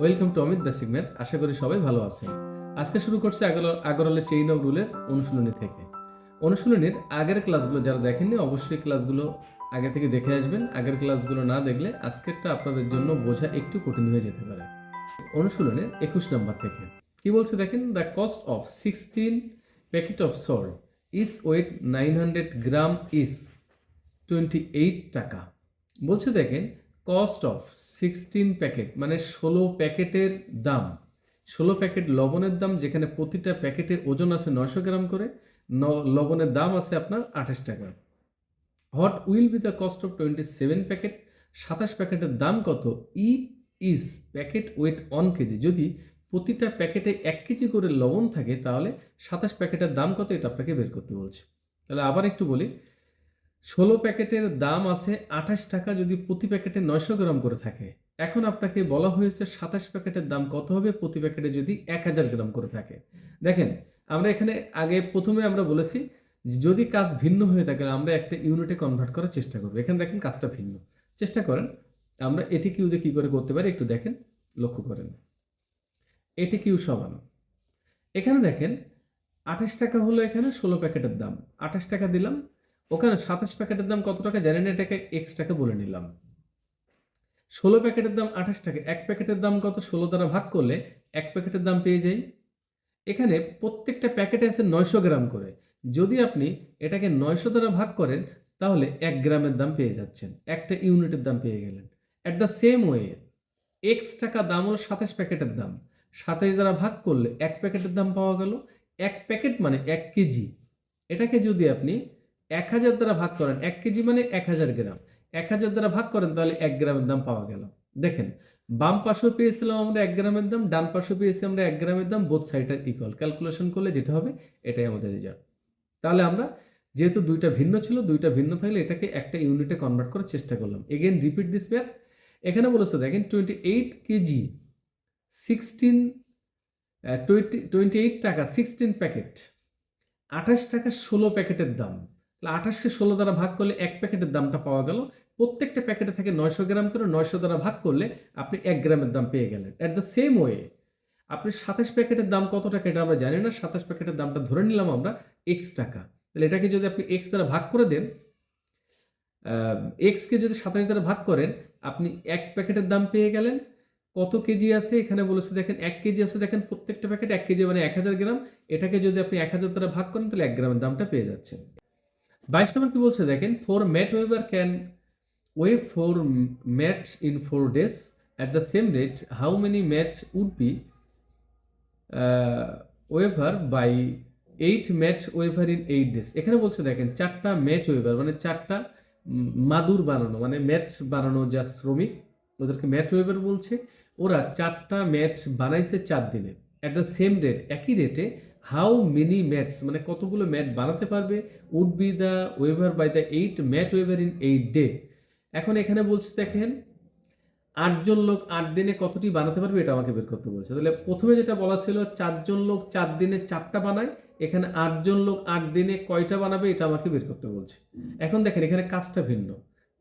Welcome to Amit basic math. আশা করি সবাই ভালো আছেন। আজকে শুরু করছে আগরওয়ালের চেইন অফ রুলের অনুশীলনী থেকে। অনুশীলনীর আগের ক্লাসগুলো যারা দেখেননি অবশ্যই ক্লাসগুলো আগে থেকে দেখে আসবেন। আগের ক্লাসগুলো না দেখলে আজকেরটা আপনাদের জন্য বোঝা একটু কঠিন হয়ে যেতে পারে। অনুশীলনের 21 নম্বর থেকে কি বলছে দেখেন, the cost of 16 packet of salt is weight 900 gram is 28 টাকা। বলছে দেখেন, কস্ট অফ 16 প্যাকেট মানে 16 প্যাকেটের দাম, 16 প্যাকেট লবণের দাম, যেখানে প্রতিটা প্যাকেটের ওজন আছে 900 গ্রাম করে, লবণের দাম আছে আপনার 28 টাকা। What will be the cost of 27 packet, 27 প্যাকেটের দাম কত, if is packet weight 1 KG, যদি প্রতিটা প্যাকেটে 1 কেজি করে লবণ থাকে তাহলে 27 প্যাকেটের দাম কত, এটা আপনাকে বের করতে বলছে। তাহলে আবার একটু বলি, 16 প্যাকেটের দাম আছে 28 টাকা, যদি প্রতি প্যাকেটে 900 গ্রাম করে থাকে। এখন আপনাকে বলা হয়েছে 27 প্যাকেটের দাম কত হবে প্রতি প্যাকেটে যদি 1000 গ্রাম করে থাকে। দেখেন, আমরা এখানে আগে প্রথমে আমরা বলেছি যদি কাজ ভিন্ন হয়ে থাকে আমরা একটা ইউনিটে কনভার্ট করার চেষ্টা করব। এখানে দেখেন কাজটা ভিন্ন, চেষ্টা করেন আমরা এটি কিউ দিয়ে কী করে করতে পারি একটু দেখেন, লক্ষ্য করেন। এটি কিউ সমান, এখানে দেখেন 28 টাকা হলো এখানে 16 প্যাকেটের দাম, 28 টাকা দিলাম, ওখানে 27 প্যাকেটের দাম কত টাকা জানেন, এটাকে এক্স টাকা বলে নিলাম। 16 প্যাকেটের দাম 28 টাকা, এক প্যাকেটের দাম কত, 16 দ্বারা ভাগ করলে এক প্যাকেটের দাম পেয়ে যাই। এখানে প্রত্যেকটা প্যাকেটে আছে 900 গ্রাম করে, যদি আপনি এটাকে 900 দ্বারা ভাগ করেন তাহলে 1 গ্রামের দাম পেয়ে যাচ্ছেন, একটা ইউনিটের দাম পেয়ে গেলেন। At the same way x টাকা দাম হলো 27 প্যাকেটের দাম, 27 দ্বারা ভাগ করলে এক প্যাকেটের দাম পাওয়া গেল। এক প্যাকেট মানে 1 কেজি, এটাকে যদি আপনি 1000 দ্বারা ভাগ করেন, 1 কেজি মানে 1000 গ্রাম, 1000 দ্বারা ভাগ করেন তাহলে 1 গ্রামের দাম পাওয়া গেল। দেখেন, বাম পাশেও পেয়েছিলাম আমরা 1 গ্রামের দাম, ডান পাশেও পেয়েছি আমরা 1 গ্রামের দাম, বোথ সাইড আর ইকুয়াল, ক্যালকুলেশন করলে যেটা হবে এটাই আমাদের রেজাল্ট। তাহলে আমরা যেহেতু দুইটা ভিন্ন ছিল, দুইটা ভিন্ন থাকলে এটাকে একটা ইউনিটে কনভার্ট করার চেষ্টা করলাম। Again repeat this math. এখানে বলেছে দেখেন 28 কেজি 16 28 টাকা 16 প্যাকেট, 28 টাকা 16 প্যাকেটের দাম। তাহলে 28কে 16 দ্বারা ভাগ করলে এক প্যাকেটের দামটা পাওয়া গেল। প্রত্যেকটা প্যাকেটে থাকে 900 গ্রাম করে, 900 দ্বারা ভাগ করলে আপনি 1 গ্রামের দাম পেয়ে গেলেন। অ্যাট দ্য সেম ওয়ে আপনি 27 প্যাকেটের দাম কত টাকা এটা আমরা জানি না, 27 প্যাকেটের দামটা ধরে নিলাম আমরা এক্স টাকা। তাহলে এটাকে যদি আপনি এক্স দ্বারা ভাগ করে দেন, এক্সকে যদি 27 দ্বারা ভাগ করেন আপনি এক প্যাকেটের দাম পেয়ে গেলেন। কত কেজি আছে এখানে বলেছে দেখেন, 1 কেজি আছে, দেখেন প্রত্যেকটা প্যাকেট 1 কেজি মানে 1000 গ্রাম, এটাকে যদি আপনি 1000 দ্বারা ভাগ করেন তাহলে 1 গ্রামের দামটা পেয়ে যাচ্ছেন। 22 নম্বর কি বলছে দেখেন, four mat weaver can weave 4 mats in 4 days at the same rate, how many mats would be weaver by 8 mat weaver in 8 days. এখানে বলছে দেখেন 4টা ম্যাট ওয়েভার মানে 4টা মাদুর বানানো, মানে ম্যাট বানানো যা শ্রমিক ওদেরকে ম্যাট ওয়েভার বলছে, ওরা 4টা ম্যাট বানাইছে 4 দিনে। অ্যাট দ্য সেম রেট, একই রেটে, হাউ মেনি ম্যাটস মানে কতগুলো ম্যাট বানাতে পারবে, would be the weaver by the 8 mat weaver in 8 day. এখন এখানে বলছে দেখেন 8 জন লোক 8 দিনে কতটি বানাতে পারবে এটা আমাকে বের করতে বলছে। তাহলে প্রথমে যেটা বলা ছিল 4 জন লোক 4 দিনে 4টা বানায়, এখানে 8 জন লোক 8 দিনে কয়টা বানাবে এটা আমাকে বের করতে বলছে। এখন দেখেন এখানে কাজটা ভিন্ন,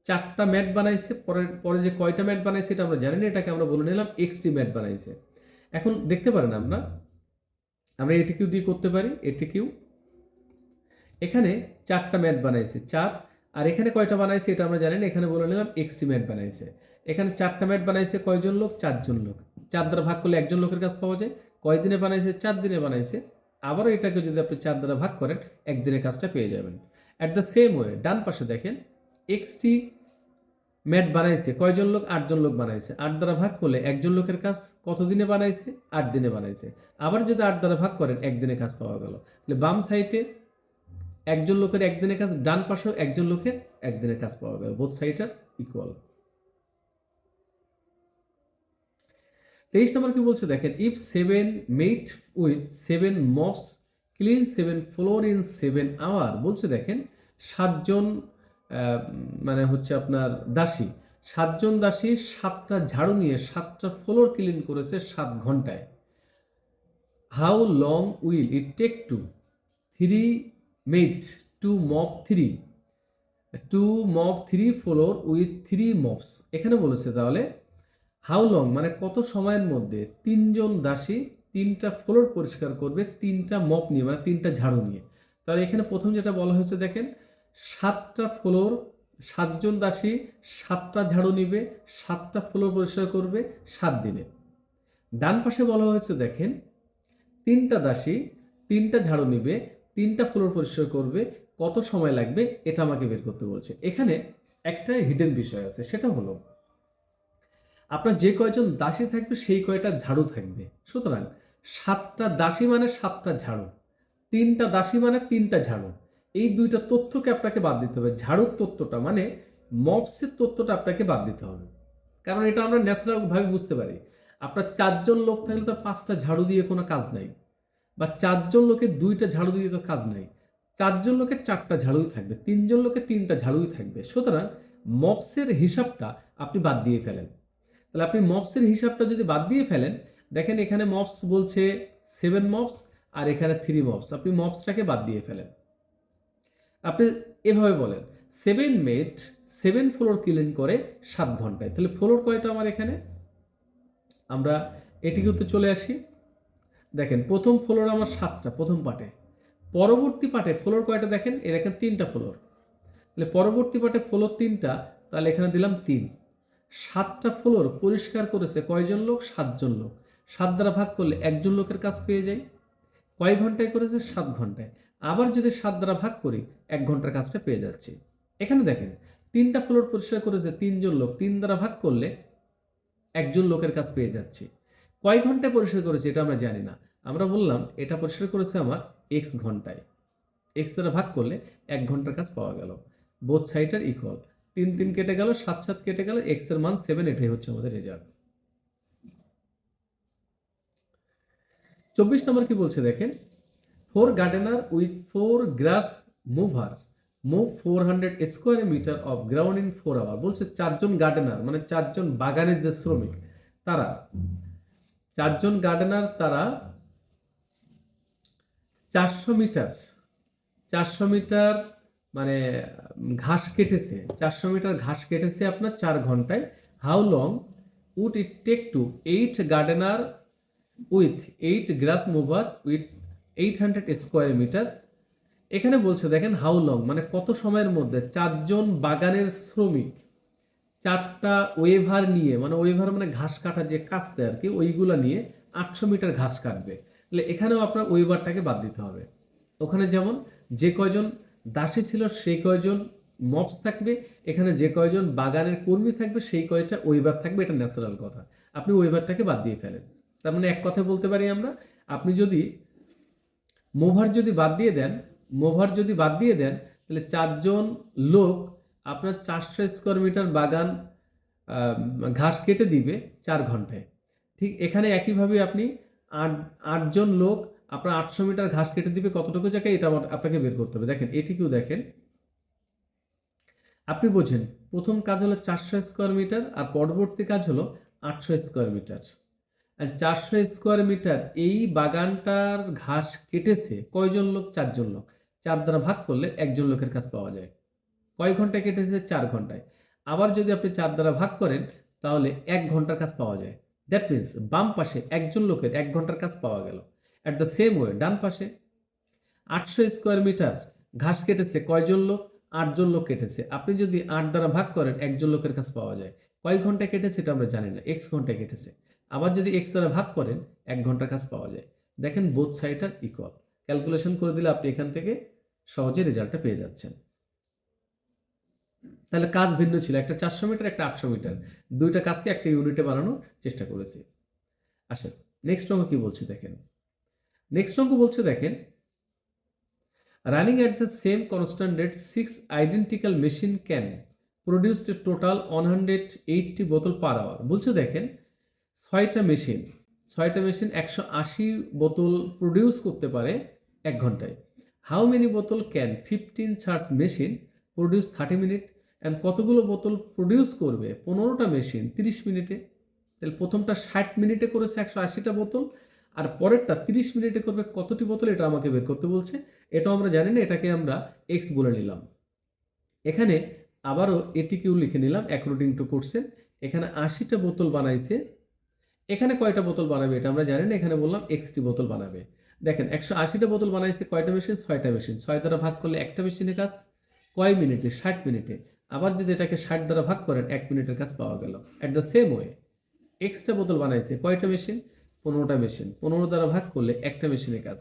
4টা ম্যাট বানাইছে, পরে পরে যে কয়টা ম্যাট বানাইছে এটা আমরা জানি না, এটাকে আমরা বলে নিলাম এক্সটি ম্যাট বানাইছে। এখন দেখতে পারেন আমরা এটি কিউ দিয়ে করতে পারি, এটি কিউ এখানে 4টা ম্যাট বানাইছে 4, আর এখানে কয়টা বানাইছে এটা আমরা জানি না, এখানে বলে নিলাম এক্সটি ম্যাট বানাইছে। এখানে 4টা ম্যাট বানাইছে কয়জন লোক, 4 জন লোক, 4 দ্বারা ভাগ করলে একজন লোকের কাজ পাওয়া যায়। কয় দিনে বানাইছে, 4 দিনে বানাইছে। আবারও এটাকে যদি আপনি 4 দ্বারা ভাগ করেন একদিনের কাজটা পেয়ে যাবেন। অ্যাট দ্য সেম ওয়ে ডান পাশে দেখেন এক্সটি ম্যাট বানাইছে কয়জন লোক, 8 জন লোক বানাইছে, 8 দ্বারা ভাগ করলে একজন লোকের কাজ কত দিনে বানাইছে, 8 দিনে বানাইছে। আবার যদি 8 দ্বারা ভাগ করেন একদিনে কাজ পাওয়া গেল। তাহলে বাম সাইডে একজন লোকের একদিনের কাজ, ডান পাশেও একজন লোকের একদিনের কাজ পাওয়া গেল, বোথ সাইড আর ইকুয়াল। 23 নম্বর কি বলছে দেখেন, if 7 men with 7 mops clean 7 floor in 7 hour. বলছে দেখেন 7 জন মানে হচ্ছে আপনার দাসী, 7 জন দাসী 7টা ঝাড়ু নিয়ে 7টা ফ্লোর ক্লিন করেছে 7 ঘন্টায়। How long will it take to 3 men to mop 3 floor with 3 mops. এখানে বলেছে তাহলে হাউ লং মানে কত সময়ের মধ্যে 3জন দাসী 3টা ফ্লোর পরিষ্কার করবে 3টা মপ নিয়ে, মানে 3টা ঝাড়ু নিয়ে। তাহলে এখানে প্রথম যেটা বলা হয়েছে দেখেন, 7টা ফ্লোর, 7জন দাসী 7টা ঝাড়ু নিবে, 7টা ফ্লোর পরিষ্কার করবে 7 দিনে। ডান পাশে বলা হয়েছে দেখেন, 3টা দাসী 3টা ঝাড়ু নিবে, 3টা ফ্লোর পরিষ্কার করবে, কত সময় লাগবে এটা আমাকে বের করতে বলছে। এখানে একটা হিডেন বিষয় আছে, সেটা হলো আপনার যে কয়জন দাসী থাকবে সেই কয়টা ঝাড়ু থাকবে। সুতরাং 7টা দাসী মানে 7টা ঝাড়ু, 3টা দাসী মানে 3টা ঝাড়ু। এই দুইটা তথ্যকে আপনাকে বাদ দিতে হবে। ঝাড়ুর তথ্যটা মানে মপসের তথ্যটা আপনাকে বাদ দিতে হবে, কারণ এটা আমরা ন্যাচারাল ভাবে বুঝতে পারি। আপনার 4জন লোক থাকলে তো 5টা ঝাড়ু দিয়ে কোনো কাজ নাই, বা 4জন লোকের 2টা ঝাড়ু দিয়ে তো কাজ নাই। 4জন লোকের 4টা ঝাড়ুই থাকবে, 3জন লোকের 3টা ঝাড়ুই থাকবে। সুতরাং মপসের হিসাবটা আপনি বাদ দিয়ে ফেলেন। তাহলে আপনি মপসের হিসাবটা যদি বাদ দিয়ে ফেলেন, দেখেন এখানে মপস বলছে 7 মপস আর এখানে 3 মপস, আপনি মপসটাকে বাদ দিয়ে ফেলেন। আপনি এভাবে বলেন 7 মেট 7 ফ্লোর ক্লিন করে 7 ঘন্টায়। তাহলে ফ্লোর কয়টা আমার এখানে, আমরা এটিকে চলে আসি। দেখেন প্রথম ফ্লোর আমার 7টা প্রথম পার্টে, পরবর্তী পার্টে ফ্লোর কয়টা দেখেন, এ দেখেন 3টা ফ্লোর। তাহলে পরবর্তী পার্টে ফ্লোর 3টা, তাহলে এখানে দিলাম 3। 7টা ফ্লোর পরিষ্কার করেছে কয়জন লোক, 7জন লোক। 7 দ্বারা ভাগ করলে একজন লোকের কাজ পেয়ে যাই। কয় ঘন্টায় করেছে, 7 ঘন্টায়। আবার যদি 7 দ্বারা ভাগ করি 1 ঘন্টার কাজটা পেয়ে যাচ্ছি। এখানে দেখেন 3টা ফ্লোর পরিষ্কার করেছে 3জন লোক, 3 দ্বারা ভাগ করলে একজন লোকের কাজ পেয়ে যাচ্ছি। কয় ঘন্টায় পরিষ্কার করেছে এটা আমরা জানি না, আমরা বললাম এটা পরিষ্কার করেছে আমার এক্স ঘন্টায়। এক্স দ্বারা ভাগ করলে 1 ঘন্টার কাজ পাওয়া গেল। বোথ সাইড আর ইকুয়াল, 3 3 কেটে গেল, 7 7 কেটে গেল, এক্স এর মান 7, এটাই হচ্ছে আমাদের রেজাল্ট। 24 নম্বর কি বলছে দেখেন, 4 gardener with 4 grass mower mow 400 square metre of ground in 4 hour. বলছে 4জন গার্ডেনার মানে 4জন বাগানের যে শ্রমিক, তারা 4জন গার্ডেনার তারা 400 মিটার 400 মিটার মানে ঘাস কেটেছে, 400 মিটার ঘাস কেটেছে আপনার 4 ঘন্টায়। How long would it take to 8 gardener with 8 grass mower with 800 square metre. এখানে বলছে দেখেন হাউ লং মানে কত সময়ের মধ্যে 4জন বাগানের শ্রমিক 4টা ওয়েভার নিয়ে, মানে ওয়েভার মানে ঘাস কাটার যে কাস্তে আর কি, ওইগুলা নিয়ে 800 মিটার ঘাস কাটবে। তাহলে এখানেও আপনার ওয়েভারটাকে বাদ দিতে হবে। ওখানে যেমন যে কয়জন দাসী ছিল সেই কয়জন মপস থাকবে, এখানে যে কয়জন বাগানের কর্মী থাকবে সেই কয়টা ওয়েভার থাকবে, এটা ন্যাচারাল কথা। আপনি ওয়েভারটাকে বাদ দিয়ে ফেলেন। তার মানে এক কথায় বলতে পারি আমরা, আপনি যদি মোভার যদি বাদ দিয়ে দেন, মোভার যদি বাদ দিয়ে দেন তাহলে 4জন লোক আপনার 400 স্কোয়ার মিটার বাগান ঘাস কেটে দিবে 4 ঘন্টায়। ঠিক এখানে একইভাবে আপনি 8জন লোক আপনার 800 মিটার ঘাস কেটে দিবে কতটুকু জায়গায়, এটা আপনাকে বের করতে হবে। দেখেন এটিকেও দেখেন, আপনি বোঝেন প্রথম কাজ হলো 400 স্কোয়ার মিটার আর পরবর্তী কাজ হলো 800 স্কোয়ার মিটার। আর 400 স্কোয়ার মিটার এই বাগানটার ঘাস কেটেছে কয়জন লোক, 4জন লোক। 4 দ্বারা ভাগ করলে একজন লোকের কাজ পাওয়া যায়। কয় ঘন্টায় কেটেছে, 4 ঘন্টায়। আবার যদি আপনি 4 দ্বারা ভাগ করেন তাহলে 1 ঘন্টার কাজ পাওয়া যায়। দ্যাট মিনস বাম পাশে একজন লোকের 1 ঘন্টার কাজ পাওয়া গেল। অ্যাট দ্য সেম ওয়ে ডান পাশে 800 স্কোয়ার মিটার ঘাস কেটেছে কয়জন লোক, 8জন লোক কেটেছে। আপনি যদি 8 দ্বারা ভাগ করেন একজন লোকের কাজ পাওয়া যায়। কয় ঘন্টায় কেটেছে এটা আমরা জানি না, এক্স ঘন্টায় কেটেছে। আবার যদি এক্স দ্বারা ভাগ করেন 1 ঘন্টার কাজ পাওয়া যায়। দেখেন বোথ সাইড আর ইকুয়াল, ক্যালকুলেশন করে দিলে আপনি এখান থেকে সহজে রেজাল্টটা পেয়ে যাচ্ছেন। তাহলে কাজ ভিন্ন ছিল, একটা 400 মিটার একটা 800 মিটার, দুইটা কাজকে একটা ইউনিটে বানানোর চেষ্টা করেছি। আসেন নেক্সট অঙ্ক কি বলছে দেখেন। নেক্সট অঙ্ক বলছে দেখেন, running at the same constant rate 6 identical machine can produce a total 180 বোতল পার আওয়ার। বলছে দেখেন 6টা মেশিন 180 বোতল প্রডিউস করতে পারে 1 ঘন্টায়। হাউ মেনি বোতল can 15 search machine produce 30 minute, and কতগুলো বোতল প্রডিউস করবে 15টা মেশিন 30 মিনিটে। তাহলে প্রথমটা 60 মিনিটে করেছে 180টা বোতল, আর পরেরটা 30 মিনিটে করবে কতটি বোতল, এটা আমাকে বের করতে বলছে। এটাও আমরা জানি না, এটাকে আমরা এক্স বলে নিলাম। এখানে আবারও এটিকেও লিখে নিলাম অ্যাকর্ডিং টু কোশ্চেন। এখানে 80টা বোতল বানাইছে, এখানে কয়টা বোতল বানাবে এটা আমরা জানি না, এখানে বললাম এক্সটি বোতল বানাবে। দেখেন 180টা বোতল বানাইছে, কয়টা মেশিন? 6টা মেশিন। 6 দ্বারা ভাগ করলে একটা মেশিনের কাজ কয় মিনিটে? 60 মিনিটে। আবার যদি এটাকে 60 দ্বারা ভাগ করেন 1 মিনিটের কাজ পাওয়া গেল। At the same way extra বোতল বানাইছে, কয়টা মেশিন? 15টা মেশিন। 15 দ্বারা ভাগ করলে একটা মেশিনের কাজ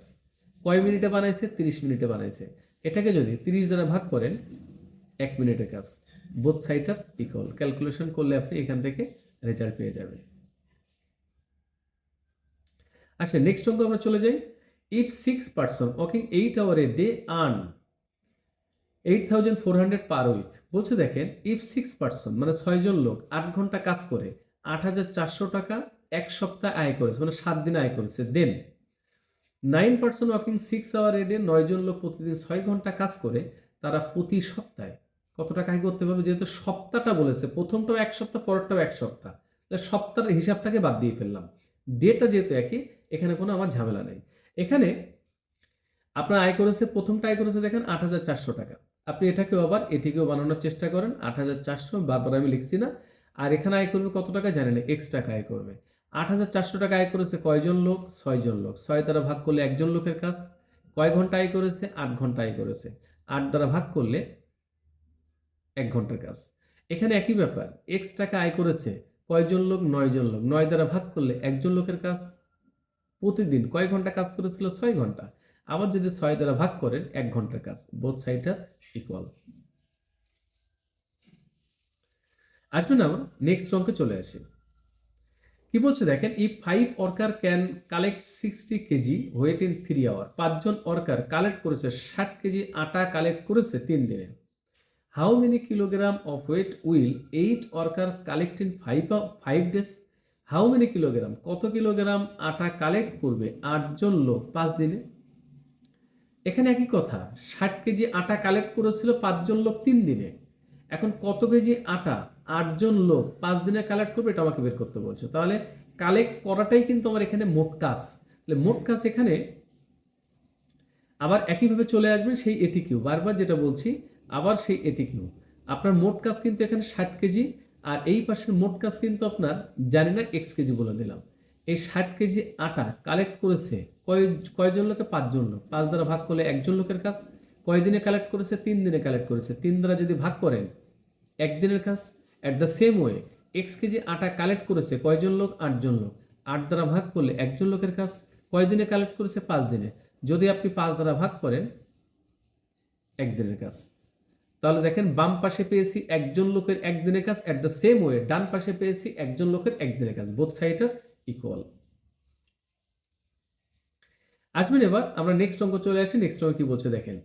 কয় মিনিটে বানাইছে? 30 মিনিটে বানাইছে। এটাকে যদি 30 দ্বারা ভাগ করেন 1 মিনিটের কাজ। বোথ সাইড আর ইকুয়াল। ক্যালকুলেশন করলে আপনি এখান থেকে রেজাল্ট পেয়ে যাবেন। আচ্ছা, নেক্সট অঙ্ক আমরা চলে যাই। If 6 person working 8 hour a day earn 8400 per week. বলছে দেখেন, ইফ 6 পারসন মানে 6 জন লোক 8 ঘন্টা কাজ করে 8400 টাকা এক সপ্তাহ আয় করেছে, মানে 7 দিন আয় করেছে। Then 9 person working 6 hour a day, 9 জন লোক প্রতিদিন 6 ঘন্টা কাজ করে, তারা প্রতি সপ্তাহে কত টাকা আয় করতে পারবে? যেহেতু সপ্তাহটা বলেছে, প্রথমটাও এক সপ্তাহ, পরেরটাও এক সপ্তাহ, তাহলে সপ্তাহের হিসাবটাকে বাদ দিয়ে ফেললাম। ডেটা যেহেতু একই, এখানে কোনো আমার ঝামেলা নেই। এখানে আপনার আয় করেছে, প্রথমটা আয় করেছে দেখেন 8400 টাকা। আপনি এটাকেও আবার এটিকেও বানানোর চেষ্টা করেন। 8400 বারবার আমি লিখছি না। আর এখানে আয় করবে কত টাকা জানেন? এক্স টাকা আয় করবে। 8400 টাকা আয় করেছে কয়জন লোক? 6 জন লোক। 6 দ্বারা ভাগ করলে একজন লোকের কাজ কয় ঘন্টা আয় করেছে? 8 ঘন্টা আয় করেছে। 8 দ্বারা ভাগ করলে 1 ঘন্টার কাজ। এখানে একই ব্যাপার, এক্স টাকা আয় করেছে কয়জন লোক? 9 জন লোক। 9 দ্বারা ভাগ করলে একজন লোকের কাজ। প্রতিদিন কয় ঘন্টা কাজ করেছিল? 6 ঘন্টা। আবার যদি 6 দ্বারা ভাগ করেন 1 ঘন্টার কাজ। বোথ সাইড আর ইকুয়াল। আসবেন আমরা নেক্সট অঙ্কে চলে আসি। কি বলছে দেখেন, if 5 worker can collect 60 KG weight in 3 hour. 5 জন ওয়ার্কার কালেক্ট করেছে 60 কেজি আটা কালেক্ট করেছে 3 দিনে। How many kilogram of weight will 8 worker collect in 5 days? How many kilogram, কত কিলোগ্রাম আটা কালেক্ট করবে 8 জন লোক 5 দিনে? এখানে একই কথা, 60 কেজি আটা কালেক্ট করেছিল 5 জন লোক 3 দিনে। এখন কত কেজি আটা 8 জন লোক 5 দিনে কালেক্ট করবে, এটা আমাকে বের করতে বলছো। তাহলে কালেক্ট করাটাই কিন্তু আমার এখানে মোট কাজ। তাহলে মোট কাজ এখানে আবার একইভাবে চলে আসবে সেই এটি কিউ, বারবার যেটা বলছি, আবার সেই এটি কিউ। আপনার মোট কাজ কিন্তু এখানে 60 কেজি, আর এই পাশের মোট কাজ কিন্তু আপনার জানি না এক্স কেজি বলে দিলাম। এই 60 কেজি আটা কালেক্ট করেছে কয়জন লোকে? 5 জন লোক। 5 দ্বারা ভাগ করলে একজন লোকের কাজ। কয়দিনে কালেক্ট করেছে? 3 দিনে কালেক্ট করেছে। 3 দ্বারা যদি ভাগ করেন একদিনের কাজ। At the same way x KG আটা কালেক্ট করেছে কয়জন লোক? 8 জন লোক। 8 দ্বারা ভাগ করলে একজন লোকের কাজ। কয়দিনে কালেক্ট করেছে? 5 দিনে। যদি আপনি 5 দ্বারা ভাগ করেন একদিনের কাজ। তাহলে দেখেন বাম পাশে পেয়েছি একজন লোকের একদিনের কাজ, অ্যাট দ্য সেম ওয়ে ডান পাশে পেয়েছি একজন লোকের একদিনের কাজ। বোথ সাইড আর ইকুয়াল। আসবেন এবার আমরা নেক্সট অঙ্ক চলে আসি। নেক্সট অঙ্ক কি বলছে দেখেন,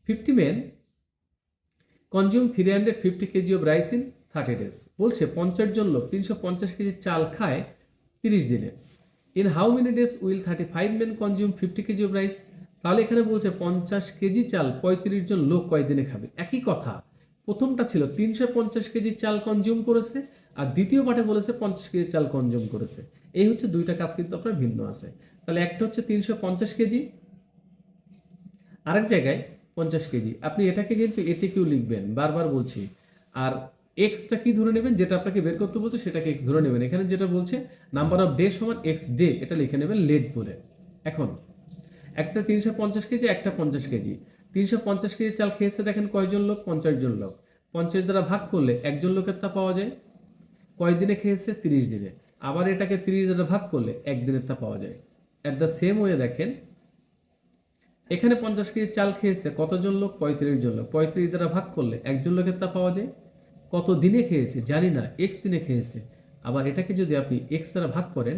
50 men consume 350 KG of rice in 30 days. বলছে 50 জন লোক 350 কেজি চাল খায় 30 দিনে। In how many days will 35 men consume 50 KG of rice? তাহলে এখানে বলছে 50 কেজি চাল 35 জন লোক কয়দিনে খাবে। একই কথা, প্রথমটা ছিল 350 কেজি চাল কনজিউম করেছে, আর দ্বিতীয় পাঠে বলেছে 50 কেজি চাল কনজিউম করেছে। এই হচ্ছে দুইটা কাজ কিন্তু আপনার ভিন্ন আছে। তাহলে একটা হচ্ছে 350 কেজি, আরেক জায়গায় 50 কেজি। আপনি এটাকে কিন্তু এটি কিউ লিখবেন, বারবার বলছি। আর এক্সটা কি ধরে নেবেন? যেটা আপনাকে বের করতে বলছে সেটাকে এক্স ধরে নেবেন। এখানে যেটা বলছে নাম্বার অফ ডে সমান এক্স ডে, এটা লিখে নেবেন লেট বলে। এখন একটা 350 কেজি, একটা 50 কেজি। 350 কেজি চাল খেয়েছে দেখেন কয়জন লোক? 50 জন লোক। 50 দ্বারা ভাগ করলে একজন লোকের তা পাওয়া যায়। কয়দিনে খেয়েছে? 30 দিনে। আবার এটাকে 30 দ্বারা ভাগ করলে একদিনের তা পাওয়া যায়। অ্যাট দ্য সেম ওয়ে দেখেন, এখানে 50 কেজি চাল খেয়েছে কতজন লোক? 35 জন লোক। 35 দ্বারা ভাগ করলে একজন লোকের তা পাওয়া যায়। কত দিনে খেয়েছে জানি না, এক্স দিনে খেয়েছে। আবার এটাকে যদি আপনি এক্স দ্বারা ভাগ করেন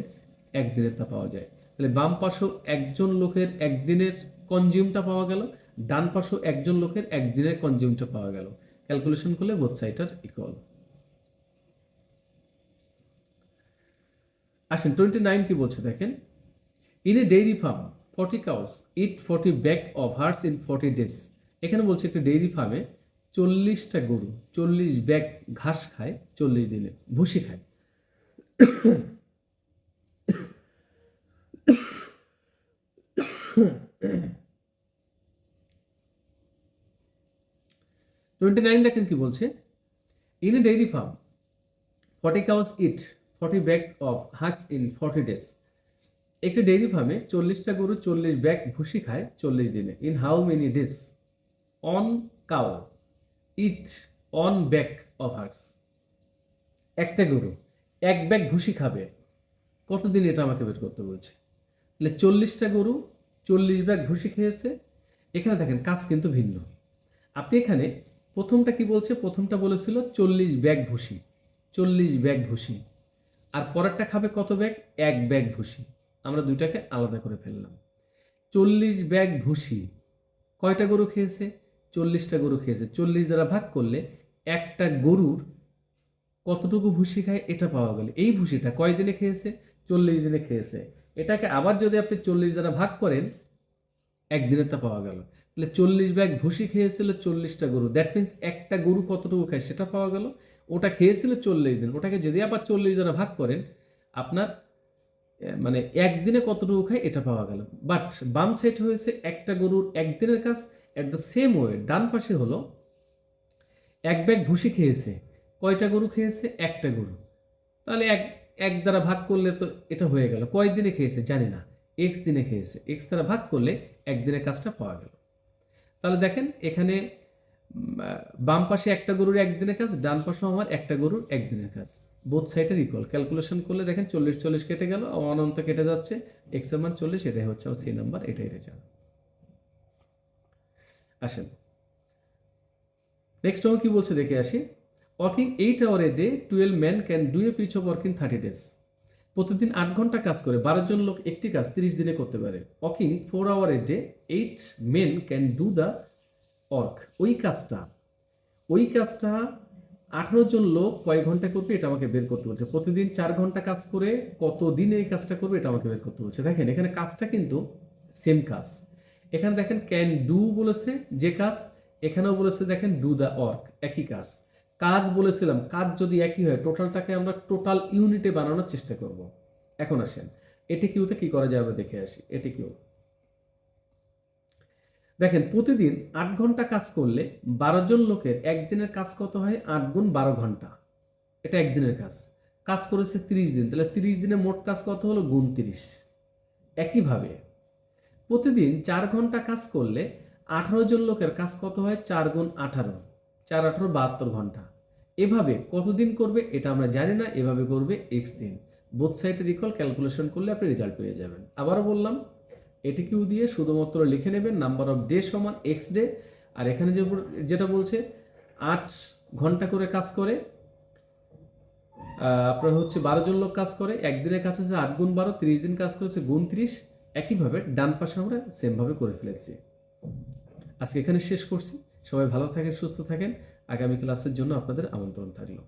একদিনের তা পাওয়া যায়। তাহলে বাম পাশেও একজন লোকের একদিনের কনজিউমটা পাওয়া গেল, ডান পাশেও একজন লোকের একদিনের কনজিউমটা পাওয়া গেল। ক্যালকুলেশন করলে বোথ সাইড আর ইকুয়াল। আসেন 29 কি বলছে দেখেন, in a dairy farm 40 cows it 40 bag of hers in 40 days. এখানে বলছে একটা ডেইরি ফার্মে 40টা গরু 40 ব্যাগ ঘাস খায় 40 দিনে, ভুসি খায়। 29 দেখেন কি বলছে, in a dairy farm 40 cows eat 40 bags of hugs in 40 days. একটি ডেইরি ফার্মে 40টা গরু 40 ব্যাগ ভুসি খায় 40 দিনে। In how many days on cow it on bag of hugs. একটা গরু 1 ব্যাগ ভুসি খাবে কতদিন, এটা আমাকে বের করতে বলছে। তাহলে 40টা গরু 40 ব্যাগ ভুসি খেয়েছে। এখানে দেখেন কাজ কিন্তু ভিন্ন। আপনি এখানে প্রথমটা কি বলছে, প্রথমটা বলেছিল 40 ব্যাগ ভুসি, 40 ব্যাগ ভুসি, আর পরেরটা খাবে কত ব্যাগ, 1 ব্যাগ ভুসি। আমরা দুইটাকে আলাদা করে ফেললাম। 40 ব্যাগ ভুসি কয়টা গরু খেয়েছে, 40টা গরু খেয়েছে। 40 দ্বারা ভাগ করলে একটা গরুর কতটুকু ভুসি খায় এটা পাওয়া গেল। এই ভুসিটা কয় দিনে খেয়েছে, 40 দিনে খেয়েছে। এটাকে আবার যদি আপনি 40 দ্বারা ভাগ করেন একদিনে তা পাওয়া গেল। তাহলে 40 ব্যাগ ভুসি খেয়েছিল 40টা গরু, দ্যাট মিনস একটা গরু কতটুকু খায় সেটা পাওয়া গেল। ওটা খেয়েছিল 40 দিন, ওটাকে যদি আবার 40 দ্বারা ভাগ করেন আপনার মানে একদিনে কতটুকু খায় এটা পাওয়া গেল। বাট বাম সাইড হয়েছে একটা গরুর একদিনের কাজ। অ্যাট দ্য সেম ওয়ে ডান পাশে হলো 1 ব্যাগ ভুসি খেয়েছে, কয়টা গরু খেয়েছে, একটা গরু। তাহলে এক দ্বারা ভাগ করলে তো এটা হয়ে গেল। কয় দিনে খেয়েছে জানি না, এক্স দিনে খেয়েছে, এক্স দ্বারা ভাগ করলে একদিনের কাজটা পাওয়া গেল। তাহলে দেখেন এখানে বাম পাশে একটা গরুর একদিনের কাজ, ডান পাশে আমার একটা গরুর একদিনের কাজ। বোথ সাইডের ইকুয়াল। ক্যালকুলেশন করলে দেখেন 40 কেটে গেল, অনন্ত কেটে যাচ্ছে, এক্স এর মান 40, এটাই হচ্ছে সি নাম্বার, এটাই রেজাল্ট। আসেন নেক্সট টাইম কি বলছে দেখে আসি। Working 8 hours a day 12 men can do a piece of work in 30 days. প্রতিদিন 8 ঘন্টা কাজ করে 12 জন লোক একটি কাজ 30 দিনে করতে পারে। Working 4 hours a day 8 men can do the work. ওই কাজটা 18 জন লোক কয় ঘন্টা করবে এটা আমাকে বের করতে বলছে। প্রতিদিন 4 ঘন্টা কাজ করে কত দিনে এই কাজটা করবে এটা আমাকে বের করতে বলছে। দেখেন এখানে কাজটা কিন্তু সেম কাজ। এখানে দেখেন ক্যান ডু বলেছে যে কাজ, এখানেও বলেছে দেখেন ডু দ্য ওয়ার্ক, একই কাজ। কাজ বলেছিলাম, কাজ যদি একই হয় টোটালটাকে আমরা টোটাল ইউনিটে বানানোর চেষ্টা করব। এখন আসেন এটি কিউতে কি করা যায় আমরা দেখে আসি। এটি কিউ দেখেন প্রতিদিন 8 ঘন্টা কাজ করলে 12 জন লোকের একদিনের কাজ কত হয়, 8 গুণ 12 ঘন্টা, এটা একদিনের কাজ। কাজ করেছে 30 দিন, তাহলে 30 দিনে মোট কাজ কত হলো, গুণ 30। একইভাবে প্রতিদিন 4 ঘন্টা কাজ করলে 18 জন লোকের কাজ কত হয়, 4 গুণ 18, 4 18 72 ঘন্টা। এভাবে কতদিন করবে এটা আমরা জানি না, এভাবে করবে এক্স দিন। বোথ সাইডের ইকুয়াল, ক্যালকুলেশন করলে আপনি রেজাল্ট পেয়ে যাবেন। আবারও বললাম এটি কিউ দিয়ে শুধুমাত্র লিখে নেবেন নাম্বার অফ ডে সমান এক্স ডে। আর এখানে যেটা বলছে 8 ঘন্টা করে কাজ করে আপনার হচ্ছে 12 জন লোক কাজ করে, একদিনের কাজ হচ্ছে 8 গুণ 12, 30 দিন কাজ করেছে গুণ 30। একইভাবে ডান পাশে আমরা সেমভাবে করে ফেলেছি। আজকে এখানে শেষ করছি। সবাই ভালো থাকেন, সুস্থ থাকেন। আগামী ক্লাসের জন্য আপনাদের আমন্ত্রণ থাকলো।